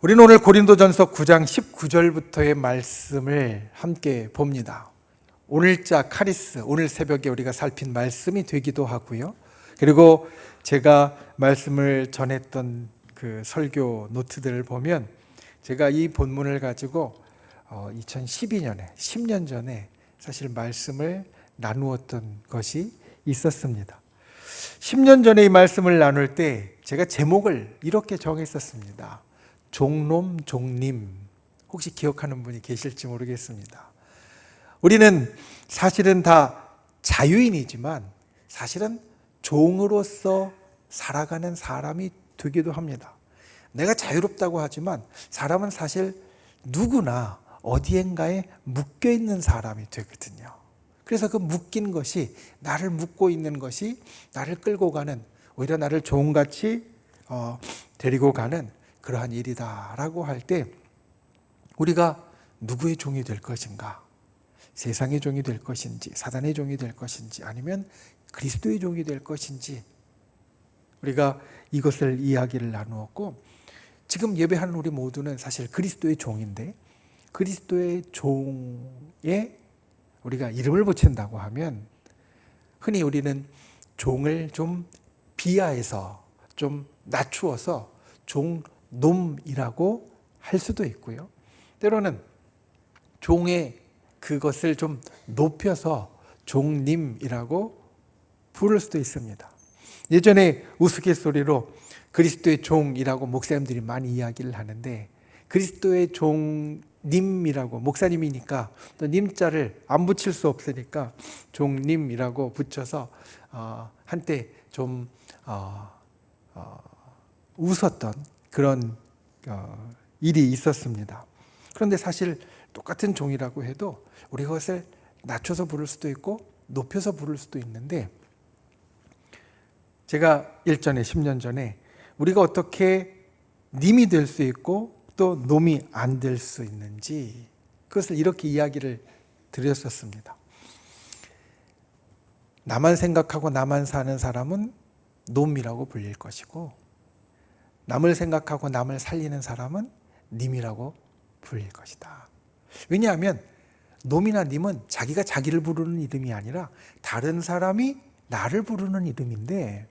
우리는 오늘 고린도전서 9장 19절부터의 말씀을 함께 봅니다. 오늘자 카리스, 오늘 새벽에 우리가 살핀 말씀이 되기도 하고요. 그리고 제가 말씀을 전했던 그 설교 노트들을 보면 제가 이 본문을 가지고 2012년에 10년 전에 사실 말씀을 나누었던 것이 있었습니다. 10년 전에 이 말씀을 나눌 때 제가 제목을 이렇게 정했었습니다. 종놈 종님. 혹시 기억하는 분이 계실지 모르겠습니다. 우리는 사실은 다 자유인이지만 사실은 종으로서 살아가는 사람이 되기도 합니다. 내가 자유롭다고 하지만 사람은 사실 누구나 어디엔가에 묶여 있는 사람이 되거든요. 그래서 그 묶인 것이, 나를 묶고 있는 것이 나를 끌고 가는, 오히려 나를 종같이 데리고 가는 그러한 일이다라고 할 때 우리가 누구의 종이 될 것인가? 세상의 종이 될 것인지, 사단의 종이 될 것인지, 아니면 그리스도의 종이 될 것인지, 우리가 이것을 이야기를 나누었고, 지금 예배하는 우리 모두는 사실 그리스도의 종인데, 그리스도의 종에 우리가 이름을 붙인다고 하면 흔히 우리는 종을 좀 비하해서, 좀 낮추어서 종놈이라고 할 수도 있고요. 때로는 종의 그것을 좀 높여서 종님이라고 부를 수도 있습니다. 예전에 우스갯소리로 그리스도의 종이라고 목사님들이 많이 이야기를 하는데, 그리스도의 종님이라고, 목사님이니까 또 님자를 안 붙일 수 없으니까 종님이라고 붙여서 한때 좀 웃었던 그런 일이 있었습니다. 그런데 사실 똑같은 종이라고 해도 우리 그것을 낮춰서 부를 수도 있고 높여서 부를 수도 있는데, 제가 일전에 10년 전에 우리가 어떻게 님이 될 수 있고 또 놈이 안 될 수 있는지 그것을 이렇게 이야기를 드렸었습니다. 나만 생각하고 나만 사는 사람은 놈이라고 불릴 것이고, 남을 생각하고 남을 살리는 사람은 님이라고 불릴 것이다. 왜냐하면 놈이나 님은 자기가 자기를 부르는 이름이 아니라 다른 사람이 나를 부르는 이름인데,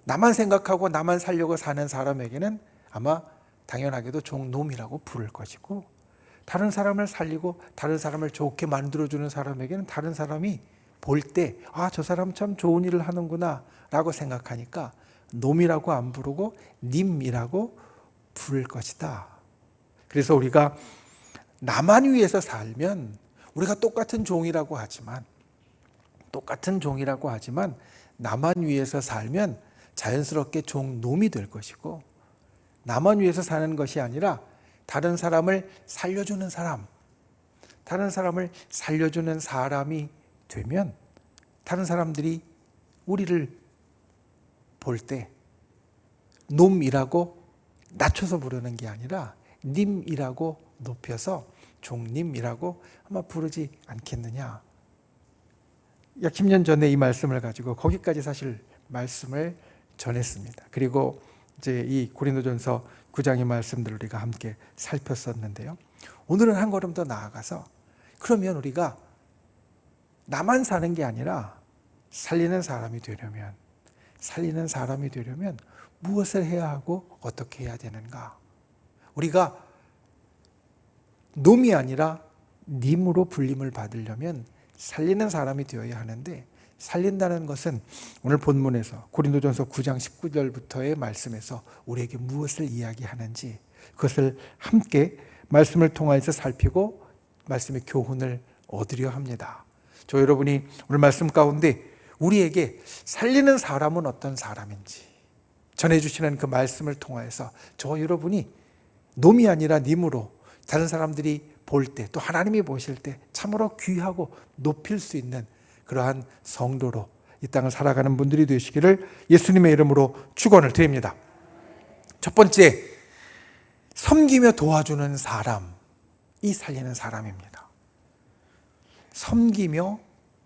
나만 생각하고 나만 살려고 사는 사람에게는 아마 당연하게도 종놈이라고 부를 것이고, 다른 사람을 살리고 다른 사람을 좋게 만들어주는 사람에게는 다른 사람이 볼 때 저 사람 참 좋은 일을 하는구나 라고 생각하니까 놈이라고 안 부르고 님이라고 부를 것이다. 그래서 우리가 나만 위해서 살면 우리가 똑같은 종이라고 하지만 나만 위해서 살면 자연스럽게 종놈이 될 것이고, 나만 위해서 사는 것이 아니라 다른 사람을 살려주는 사람이 되면 다른 사람들이 우리를 볼 때 놈이라고 낮춰서 부르는 게 아니라 님이라고 높여서 종님이라고 아마 부르지 않겠느냐. 약 10년 전에 이 말씀을 가지고 거기까지 사실 말씀을 전했습니다. 그리고 이제 이 고린도전서 9장의 말씀들을 우리가 함께 살폈었는데요. 오늘은 한 걸음 더 나아가서, 그러면 우리가 나만 사는 게 아니라 살리는 사람이 되려면 무엇을 해야 하고 어떻게 해야 되는가? 우리가 놈이 아니라 님으로 불림을 받으려면 살리는 사람이 되어야 하는데, 살린다는 것은 오늘 본문에서 고린도전서 9장 19절부터의 말씀에서 우리에게 무엇을 이야기하는지 그것을 함께 말씀을 통해서 살피고 말씀의 교훈을 얻으려 합니다. 저 여러분이 오늘 말씀 가운데 우리에게 살리는 사람은 어떤 사람인지 전해주시는 그 말씀을 통해서 저 여러분이 놈이 아니라 님으로 다른 사람들이 볼 때, 또 하나님이 보실 때 참으로 귀하고 높일 수 있는 그러한 성도로 이 땅을 살아가는 분들이 되시기를 예수님의 이름으로 축원을 드립니다. 첫 번째, 섬기며 도와주는 사람이 살리는 사람입니다. 섬기며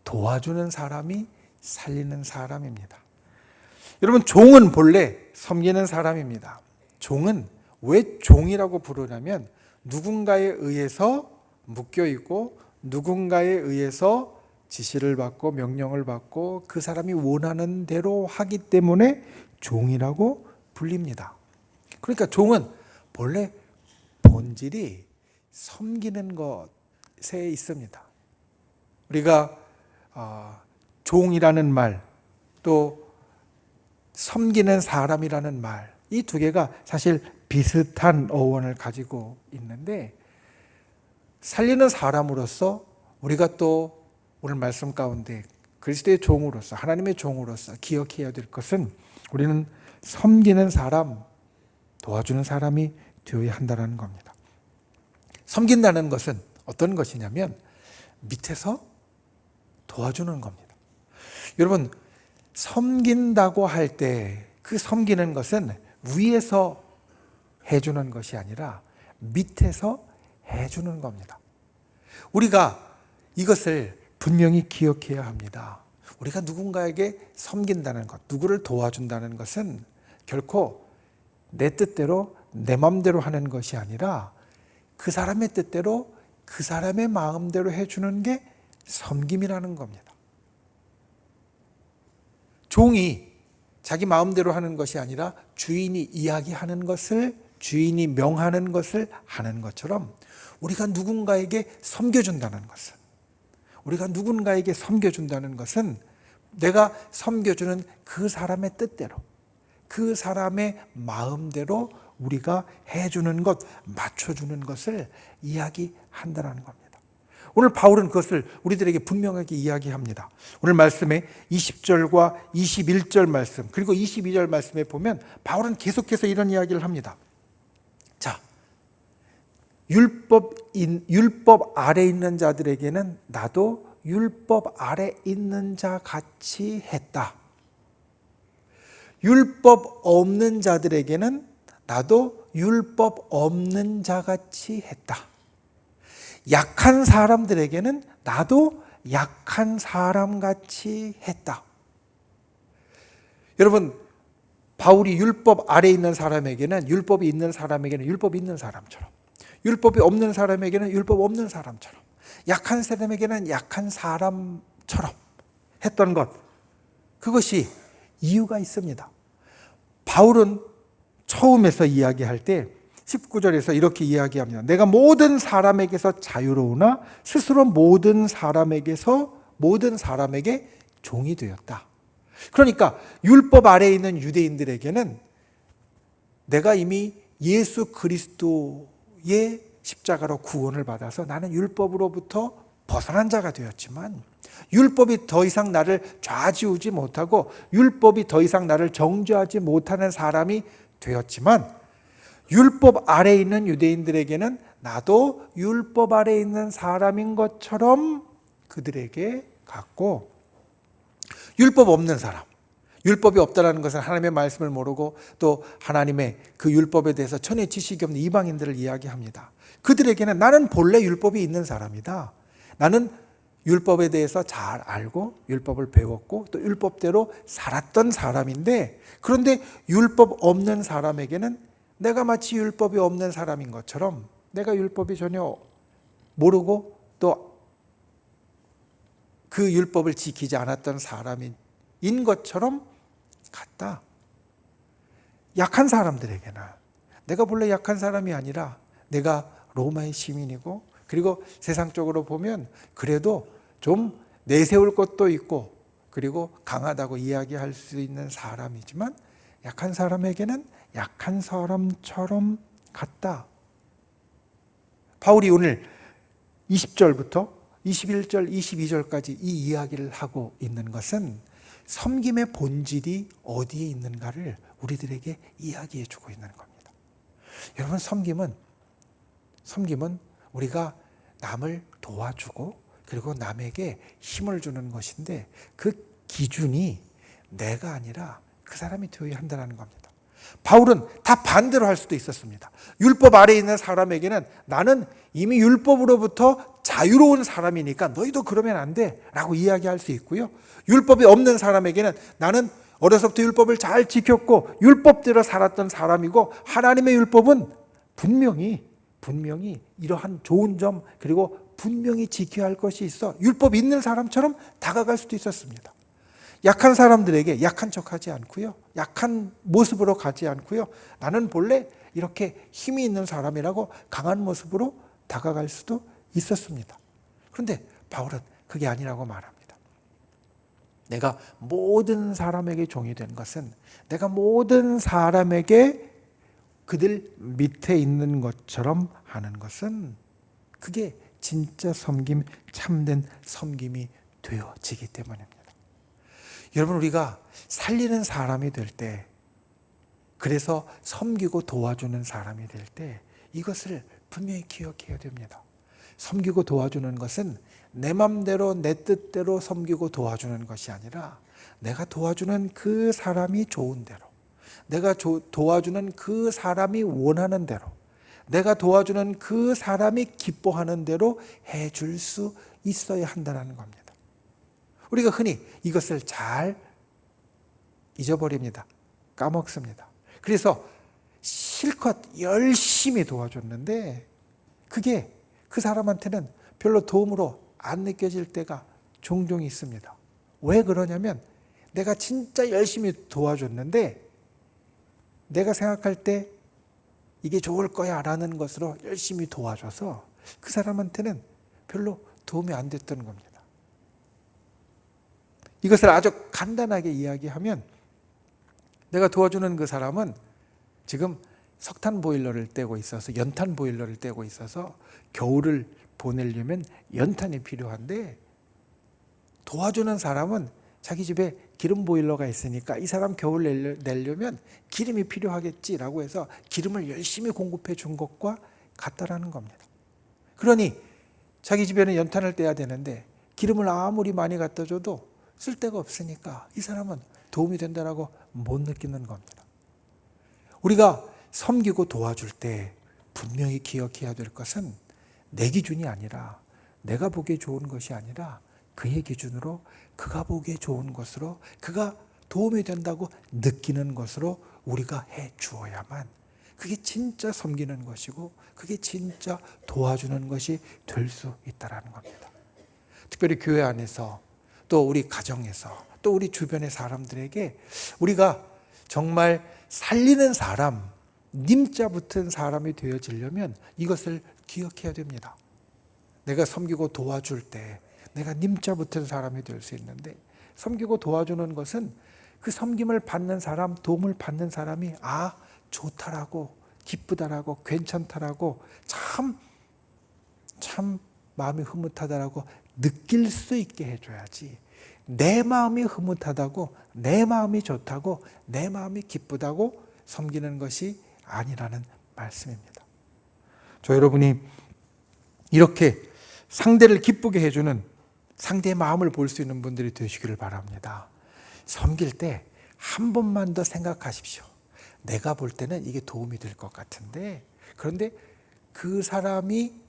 도와주는 사람이 살리는 사람입니다. 여러분, 종은 본래 섬기는 사람입니다. 종은 왜 종이라고 부르냐면 누군가에 의해서 묶여 있고 누군가에 의해서 지시를 받고 명령을 받고 그 사람이 원하는 대로 하기 때문에 종이라고 불립니다. 그러니까 종은 본래 본질이 섬기는 것에 있습니다. 우리가 종이라는 말, 또 섬기는 사람이라는 말, 이 두 개가 사실 비슷한 어원을 가지고 있는데, 살리는 사람으로서 우리가 또 오늘 말씀 가운데 그리스도의 종으로서, 하나님의 종으로서 기억해야 될 것은 우리는 섬기는 사람, 도와주는 사람이 되어야 한다는 겁니다. 섬긴다는 것은 어떤 것이냐면 밑에서 도와주는 겁니다. 여러분, 섬긴다고 할 때 그 섬기는 것은 위에서 해주는 것이 아니라 밑에서 해주는 겁니다. 우리가 이것을 분명히 기억해야 합니다. 우리가 누군가에게 섬긴다는 것, 누구를 도와준다는 것은 결코 내 뜻대로 내 마음대로 하는 것이 아니라 그 사람의 뜻대로 그 사람의 마음대로 해주는 게 섬김이라는 겁니다. 종이 자기 마음대로 하는 것이 아니라 주인이 이야기하는 것을, 주인이 명하는 것을 하는 것처럼 우리가 누군가에게 섬겨준다는 것은, 우리가 누군가에게 섬겨준다는 것은 내가 섬겨주는 그 사람의 뜻대로, 그 사람의 마음대로 우리가 해주는 것, 맞춰주는 것을 이야기한다는 겁니다. 오늘 바울은 그것을 우리들에게 분명하게 이야기합니다. 오늘 말씀에 20절과 21절 말씀, 그리고 22절 말씀에 보면 바울은 계속해서 이런 이야기를 합니다. 자, 율법 아래 있는 자들에게는 나도 율법 아래 있는 자 같이 했다. 율법 없는 자들에게는 나도 율법 없는 자 같이 했다. 약한 사람들에게는 나도 약한 사람 같이 했다. 여러분, 바울이 율법 아래 있는 사람에게는 율법이 있는 사람에게는 율법이 있는 사람처럼, 율법이 없는 사람에게는 율법 없는 사람처럼, 약한 사람에게는 약한 사람처럼 했던 것, 그것이 이유가 있습니다. 바울은 처음에서 이야기할 때 19절에서 이렇게 이야기합니다. 내가 모든 사람에게서 자유로우나 스스로 모든 사람에게 종이 되었다. 그러니까 율법 아래에 있는 유대인들에게는 내가 이미 예수 그리스도의 십자가로 구원을 받아서 나는 율법으로부터 벗어난 자가 되었지만, 율법이 더 이상 나를 좌지우지 못하고 율법이 더 이상 나를 정죄하지 못하는 사람이 되었지만, 율법 아래에 있는 유대인들에게는 나도 율법 아래에 있는 사람인 것처럼 그들에게 갖고, 율법 없는 사람, 율법이 없다는 것은 하나님의 말씀을 모르고 또 하나님의 그 율법에 대해서 전혀 지식이 없는 이방인들을 이야기합니다. 그들에게는 나는 본래 율법이 있는 사람이다. 나는 율법에 대해서 잘 알고 율법을 배웠고 또 율법대로 살았던 사람인데, 그런데 율법 없는 사람에게는 내가 마치 율법이 없는 사람인 것처럼, 내가 율법이 전혀 모르고 또 그 율법을 지키지 않았던 사람인 것처럼 같다. 약한 사람들에게는 내가 본래 약한 사람이 아니라 내가 로마의 시민이고, 그리고 세상적으로 보면 그래도 좀 내세울 것도 있고 그리고 강하다고 이야기할 수 있는 사람이지만, 약한 사람에게는 약한 사람처럼 같다. 바울이 오늘 20절부터 21절, 22절까지 이 이야기를 하고 있는 것은 섬김의 본질이 어디에 있는가를 우리들에게 이야기해 주고 있는 겁니다. 여러분, 섬김은 우리가 남을 도와주고 그리고 남에게 힘을 주는 것인데, 그 기준이 내가 아니라 그 사람이 되어야 한다는 겁니다. 바울은 다 반대로 할 수도 있었습니다. 율법 아래에 있는 사람에게는 나는 이미 율법으로부터 자유로운 사람이니까 너희도 그러면 안 돼 라고 이야기할 수 있고요, 율법이 없는 사람에게는 나는 어려서부터 율법을 잘 지켰고 율법대로 살았던 사람이고, 하나님의 율법은 분명히 이러한 좋은 점, 그리고 분명히 지켜야 할 것이 있어 율법 있는 사람처럼 다가갈 수도 있었습니다. 약한 사람들에게 약한 척하지 않고요, 약한 모습으로 가지 않고요, 나는 본래 이렇게 힘이 있는 사람이라고 강한 모습으로 다가갈 수도 있었습니다. 그런데 바울은 그게 아니라고 말합니다. 내가 모든 사람에게 종이 된 것은, 내가 모든 사람에게 그들 밑에 있는 것처럼 하는 것은, 그게 진짜 섬김, 참된 섬김이 되어지기 때문입니다. 여러분, 우리가 살리는 사람이 될 때, 그래서 섬기고 도와주는 사람이 될 때, 이것을 분명히 기억해야 됩니다. 섬기고 도와주는 것은 내 맘대로 내 뜻대로 섬기고 도와주는 것이 아니라, 내가 도와주는 그 사람이 좋은 대로, 내가 도와주는 그 사람이 원하는 대로, 내가 도와주는 그 사람이 기뻐하는 대로 해줄 수 있어야 한다는 겁니다. 우리가 흔히 이것을 잘 잊어버립니다. 까먹습니다. 그래서 실컷 열심히 도와줬는데 그게 그 사람한테는 별로 도움으로 안 느껴질 때가 종종 있습니다. 왜 그러냐면, 내가 진짜 열심히 도와줬는데 내가 생각할 때 이게 좋을 거야 라는 것으로 열심히 도와줘서 그 사람한테는 별로 도움이 안 됐던 겁니다. 이것을 아주 간단하게 이야기하면, 내가 도와주는 그 사람은 지금 석탄 보일러를 떼고 있어서, 연탄 보일러를 떼고 있어서 겨울을 보내려면 연탄이 필요한데, 도와주는 사람은 자기 집에 기름 보일러가 있으니까 이 사람 겨울 내려면 기름이 필요하겠지라고 해서 기름을 열심히 공급해 준 것과 같다라는 겁니다. 그러니 자기 집에는 연탄을 떼야 되는데 기름을 아무리 많이 갖다 줘도 쓸데가 없으니까 이 사람은 도움이 된다라고 못 느끼는 겁니다. 우리가 섬기고 도와줄 때 분명히 기억해야 될 것은, 내 기준이 아니라, 내가 보기에 좋은 것이 아니라 그의 기준으로, 그가 보기에 좋은 것으로, 그가 도움이 된다고 느끼는 것으로 우리가 해 주어야만 그게 진짜 섬기는 것이고, 그게 진짜 도와주는 것이 될 수 있다는 겁니다. 특별히 교회 안에서, 또 우리 가정에서, 또 우리 주변의 사람들에게 우리가 정말 살리는 사람, 님자 붙은 사람이 되어지려면 이것을 기억해야 됩니다. 내가 섬기고 도와줄 때 내가 님자 붙은 사람이 될 수 있는데, 섬기고 도와주는 것은 그 섬김을 받는 사람, 도움을 받는 사람이 좋다라고, 기쁘다라고, 괜찮다라고, 참 마음이 흐뭇하다라고 느낄 수 있게 해줘야지, 내 마음이 흐뭇하다고, 내 마음이 좋다고, 내 마음이 기쁘다고 섬기는 것이 아니라는 말씀입니다. 여러분이 이렇게 상대를 기쁘게 해주는, 상대의 마음을 볼 수 있는 분들이 되시기를 바랍니다. 섬길 때 한 번만 더 생각하십시오. 내가 볼 때는 이게 도움이 될 것 같은데, 그런데 그 사람이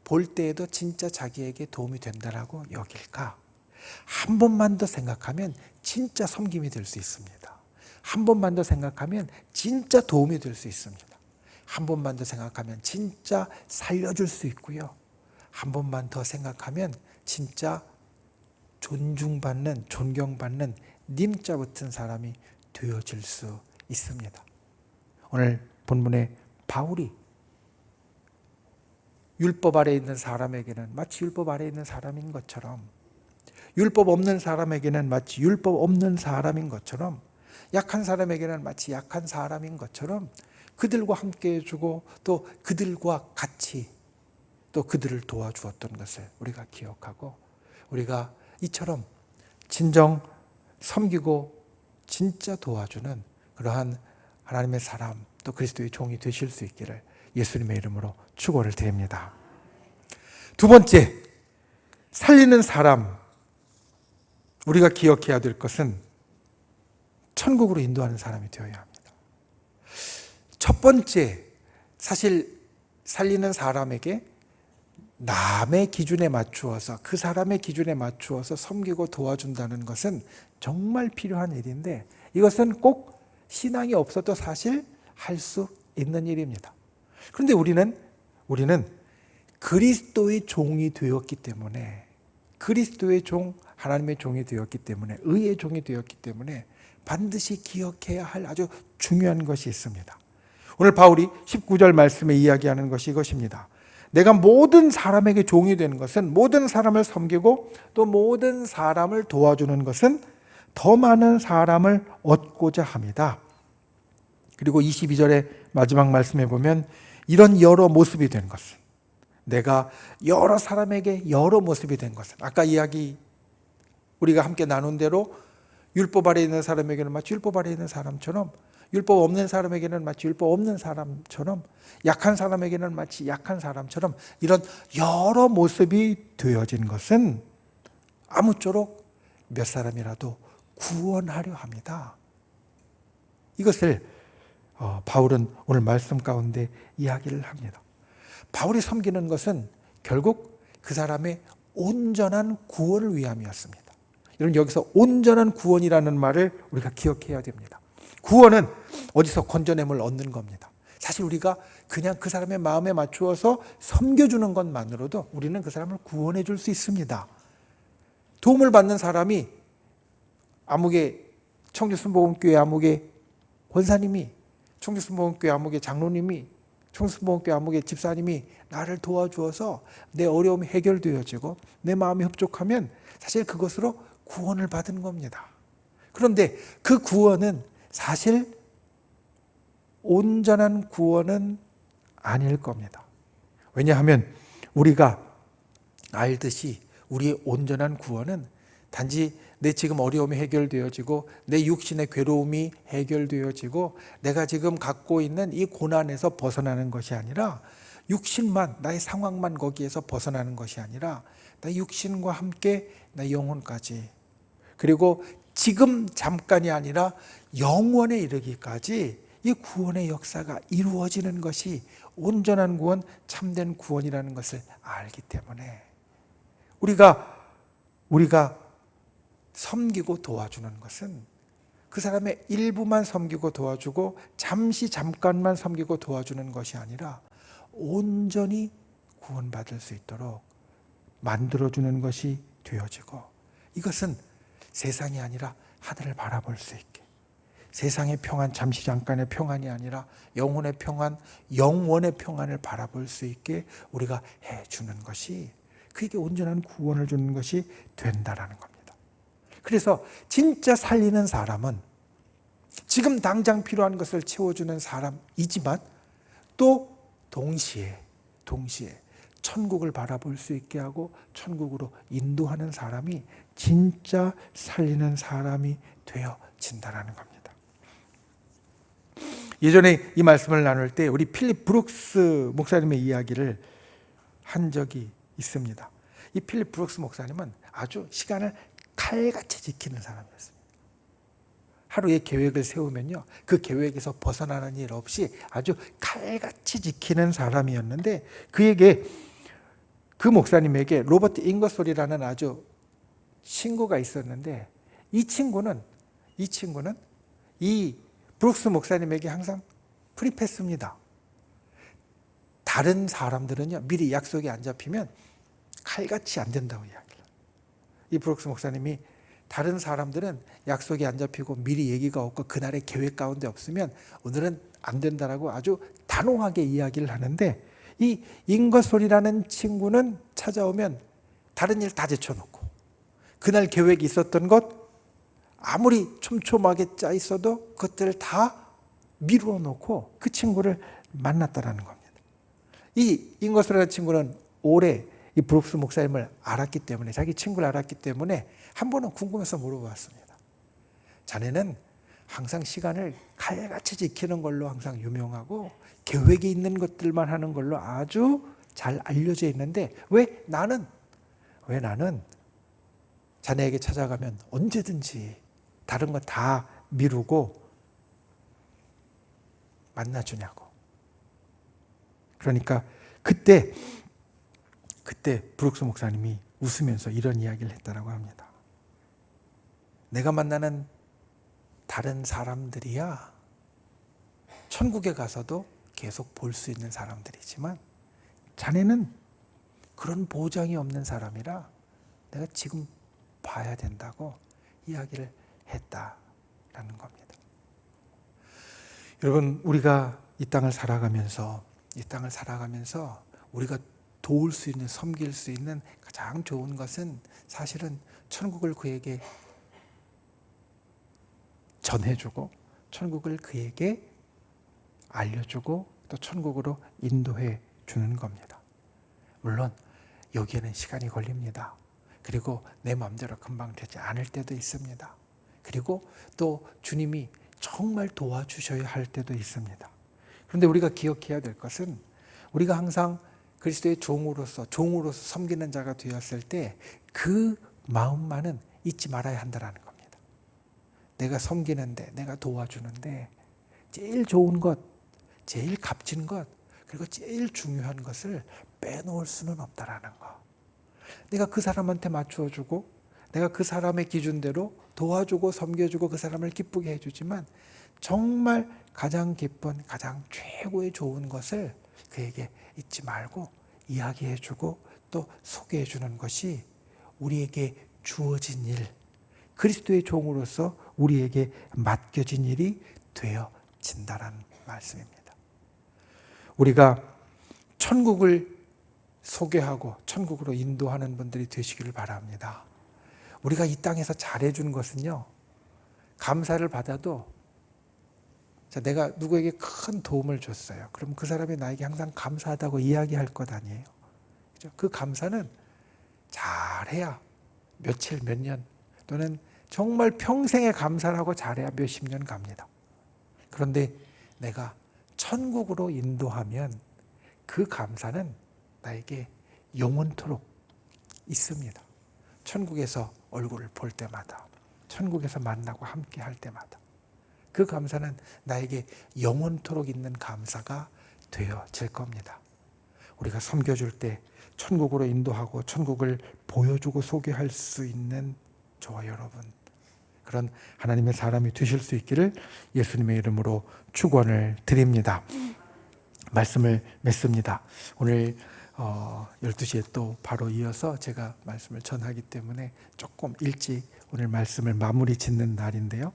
볼 때에도 진짜 자기에게 도움이 된다라고 여길까? 한 번만 더 생각하면 진짜 섬김이 될 수 있습니다. 한 번만 더 생각하면 진짜 도움이 될 수 있습니다. 한 번만 더 생각하면 진짜 살려줄 수 있고요. 한 번만 더 생각하면 진짜 존중받는, 존경받는 님자 붙은 사람이 되어질 수 있습니다. 오늘 본문에 바울이 율법 아래에 있는 사람에게는 마치 율법 아래에 있는 사람인 것처럼, 율법 없는 사람에게는 마치 율법 없는 사람인 것처럼, 약한 사람에게는 마치 약한 사람인 것처럼 그들과 함께 해주고, 또 그들과 같이 또 그들을 도와주었던 것을 우리가 기억하고, 우리가 이처럼 진정 섬기고 진짜 도와주는 그러한 하나님의 사람, 또 그리스도의 종이 되실 수 있기를 예수님의 이름으로 축원을 드립니다. 두 번째, 살리는 사람, 우리가 기억해야 될 것은 천국으로 인도하는 사람이 되어야 합니다. 첫 번째, 사실 살리는 사람에게 남의 기준에 맞추어서, 그 사람의 기준에 맞추어서 섬기고 도와준다는 것은 정말 필요한 일인데, 이것은 꼭 신앙이 없어도 사실 할 수 있는 일입니다. 그런데 우리는 그리스도의 종이 되었기 때문에, 그리스도의 종, 하나님의 종이 되었기 때문에, 의의 종이 되었기 때문에 반드시 기억해야 할 아주 중요한 것이 있습니다. 오늘 바울이 19절 말씀에 이야기하는 것이 이것입니다. 내가 모든 사람에게 종이 되는 것은, 모든 사람을 섬기고 또 모든 사람을 도와주는 것은 더 많은 사람을 얻고자 합니다. 그리고 22절의 마지막 말씀에 보면 이런 여러 모습이 된 것은, 내가 여러 사람에게 여러 모습이 된 것은, 아까 이야기 우리가 함께 나눈 대로 율법 아래에 있는 사람에게는 마치 율법 아래에 있는 사람처럼, 율법 없는 사람에게는 마치 율법 없는 사람처럼, 약한 사람에게는 마치 약한 사람처럼 이런 여러 모습이 되어진 것은 아무쪼록 몇 사람이라도 구원하려 합니다. 이것을 바울은 오늘 말씀 가운데 이야기를 합니다. 바울이 섬기는 것은 결국 그 사람의 온전한 구원을 위함이었습니다. 여러분, 여기서 온전한 구원이라는 말을 우리가 기억해야 됩니다. 구원은 어디서 건져냄을 얻는 겁니다. 사실 우리가 그냥 그 사람의 마음에 맞추어서 섬겨주는 것만으로도 우리는 그 사람을 구원해 줄 수 있습니다. 도움을 받는 사람이 아무개 청주순복음교회 아무개 권사님이, 청주순복음교회 아무개 장로님이, 청주순복음교회 아무개 집사님이 나를 도와주어서 내 어려움이 해결되어지고 내 마음이 흡족하면 사실 그것으로 구원을 받은 겁니다. 그런데 그 구원은 사실 온전한 구원은 아닐 겁니다. 왜냐하면 우리가 알듯이 우리의 온전한 구원은 단지 내 지금 어려움이 해결되어지고 내 육신의 괴로움이 해결되어지고 내가 지금 갖고 있는 이 고난에서 벗어나는 것이 아니라, 육신만, 나의 상황만 거기에서 벗어나는 것이 아니라 나의 육신과 함께 나의 영혼까지, 그리고 지금 잠깐이 아니라 영원에 이르기까지 이 구원의 역사가 이루어지는 것이 온전한 구원, 참된 구원이라는 것을 알기 때문에 우리가 섬기고 도와주는 것은 그 사람의 일부만 섬기고 도와주고 잠깐만 섬기고 도와주는 것이 아니라 온전히 구원받을 수 있도록 만들어주는 것이 되어지고, 이것은 세상이 아니라 하늘을 바라볼 수 있게, 세상의 평안, 잠시 잠깐의 평안이 아니라 영혼의 평안, 영원의 평안을 바라볼 수 있게 우리가 해주는 것이, 그에게 온전한 구원을 주는 것이 된다라는 겁니다. 그래서 진짜 살리는 사람은 지금 당장 필요한 것을 채워주는 사람이지만 또 동시에 천국을 바라볼 수 있게 하고 천국으로 인도하는 사람이 진짜 살리는 사람이 되어진다는 겁니다. 예전에 이 말씀을 나눌 때 우리 필립 브룩스 목사님의 이야기를 한 적이 있습니다. 이 필립 브룩스 목사님은 아주 시간을 칼같이 지키는 사람이었습니다. 하루에 계획을 세우면요, 그 계획에서 벗어나는 일 없이 아주 칼같이 지키는 사람이었는데, 그 목사님에게 로버트 잉거솔이라는 아주 친구가 있었는데, 이 친구는 이 브룩스 목사님에게 항상 프리패스입니다. 다른 사람들은요, 미리 약속이 안 잡히면 칼같이 안 된다고 이야기해요. 이 브룩스 목사님이 다른 사람들은 약속이 안 잡히고 미리 얘기가 없고 그날의 계획 가운데 없으면 오늘은 안 된다라고 아주 단호하게 이야기를 하는데, 이 잉거솔이라는 친구는 찾아오면 다른 일 다 제쳐놓고 그날 계획이 있었던 것 아무리 촘촘하게 짜 있어도 그것들을 다 미루어 놓고 그 친구를 만났다라는 겁니다. 이 잉거솔이라는 친구는 오래 이 브룩스 목사님을 알았기 때문에, 자기 친구를 알았기 때문에 한 번은 궁금해서 물어봤습니다. 자네는 항상 시간을 칼같이 지키는 걸로 항상 유명하고 계획이 있는 것들만 하는 걸로 아주 잘 알려져 있는데 왜 나는 자네에게 찾아가면 언제든지 다른 거 다 미루고 만나주냐고. 그러니까 그때 브룩스 목사님이 웃으면서 이런 이야기를 했다라고 합니다. 내가 만나는 다른 사람들이야 천국에 가서도 계속 볼 수 있는 사람들이지만 자네는 그런 보장이 없는 사람이라 내가 지금 봐야 된다고 이야기를 했다라는 겁니다. 여러분, 우리가 이 땅을 살아가면서 우리가 도울 수 있는, 섬길 수 있는 가장 좋은 것은 사실은 천국을 그에게 전해주고 천국을 그에게 알려주고 또 천국으로 인도해 주는 겁니다. 물론 여기에는 시간이 걸립니다. 그리고 내 마음대로 금방 되지 않을 때도 있습니다. 그리고 또 주님이 정말 도와주셔야 할 때도 있습니다. 그런데 우리가 기억해야 될 것은 우리가 항상 그리스도의 종으로서 섬기는 자가 되었을 때 그 마음만은 잊지 말아야 한다는 겁니다. 내가 섬기는데, 내가 도와주는데 제일 좋은 것, 제일 값진 것, 그리고 제일 중요한 것을 빼놓을 수는 없다라는 거. 내가 그 사람한테 맞추어주고 내가 그 사람의 기준대로 도와주고 섬겨주고 그 사람을 기쁘게 해주지만 정말 가장 기쁜, 가장 최고의 좋은 것을 그에게 잊지 말고 이야기해주고 또 소개해주는 것이 우리에게 주어진 일, 그리스도의 종으로서 우리에게 맡겨진 일이 되어진다는 말씀입니다. 우리가 천국을 소개하고 천국으로 인도하는 분들이 되시기를 바랍니다. 우리가 이 땅에서 잘해준 것은요, 감사를 받아도 내가 누구에게 큰 도움을 줬어요. 그럼 그 사람이 나에게 항상 감사하다고 이야기할 것 아니에요. 그 감사는 잘해야 며칠, 몇 년 또는 정말 평생의 감사를 하고 잘해야 몇십 년 갑니다. 그런데 내가 천국으로 인도하면 그 감사는 나에게 영원토록 있습니다. 천국에서 얼굴을 볼 때마다, 천국에서 만나고 함께 할 때마다 그 감사는 나에게 영원토록 있는 감사가 되어질 겁니다. 우리가 섬겨줄 때 천국으로 인도하고 천국을 보여주고 소개할 수 있는 저와 여러분, 그런 하나님의 사람이 되실 수 있기를 예수님의 이름으로 축원을 드립니다. 말씀을 맺습니다. 오늘 12시에 또 바로 이어서 제가 말씀을 전하기 때문에 조금 일찍 오늘 말씀을 마무리 짓는 날인데요.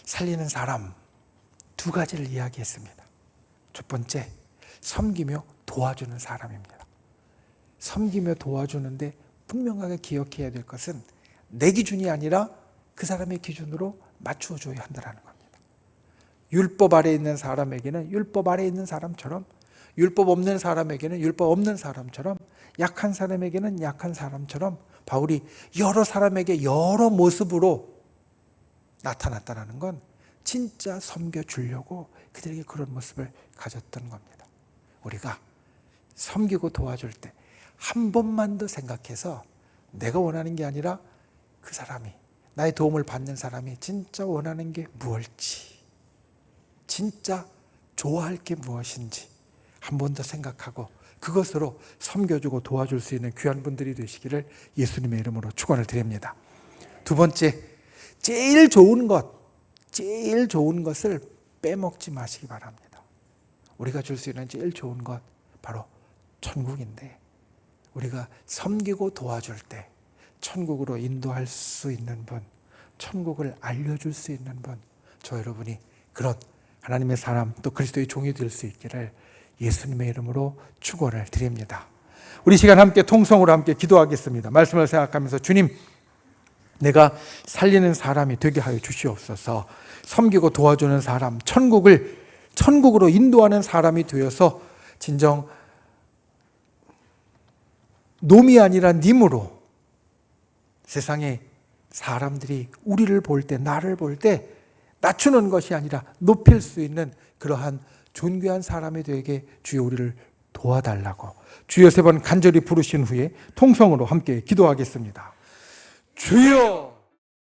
살리는 사람 두 가지를 이야기했습니다. 첫 번째, 섬기며 도와주는 사람입니다. 섬기며 도와주는데 분명하게 기억해야 될 것은 내 기준이 아니라 그 사람의 기준으로 맞추어줘야 한다는 겁니다. 율법 아래에 있는 사람에게는 율법 아래에 있는 사람처럼, 율법 없는 사람에게는 율법 없는 사람처럼, 약한 사람에게는 약한 사람처럼 바울이 여러 사람에게 여러 모습으로 나타났다는 건 진짜 섬겨주려고 그들에게 그런 모습을 가졌던 겁니다. 우리가 섬기고 도와줄 때 한 번만 더 생각해서 내가 원하는 게 아니라 그 사람이, 나의 도움을 받는 사람이 진짜 원하는 게 무엇일지, 진짜 좋아할 게 무엇인지 한 번 더 생각하고 그것으로 섬겨주고 도와줄 수 있는 귀한 분들이 되시기를 예수님의 이름으로 축원을 드립니다. 두 번째, 제일 좋은 것을 빼먹지 마시기 바랍니다. 우리가 줄 수 있는 제일 좋은 것 바로 천국인데, 우리가 섬기고 도와줄 때 천국으로 인도할 수 있는 분, 천국을 알려줄 수 있는 분, 저 여러분이 그런 하나님의 사람 또 그리스도의 종이 될 수 있기를 예수님의 이름으로 축원을 드립니다. 우리 시간 함께 통성으로 함께 기도하겠습니다. 말씀을 생각하면서 주님, 내가 살리는 사람이 되게 하여 주시옵소서. 섬기고 도와주는 사람, 천국으로 인도하는 사람이 되어서 진정 놈이 아니라 님으로 세상에 사람들이 우리를 볼 때, 나를 볼 때 낮추는 것이 아니라 높일 수 있는 그러한 존귀한 사람이 되게 주여 우리를 도와달라고 주여 3번 간절히 부르신 후에 통성으로 함께 기도하겠습니다. 주여!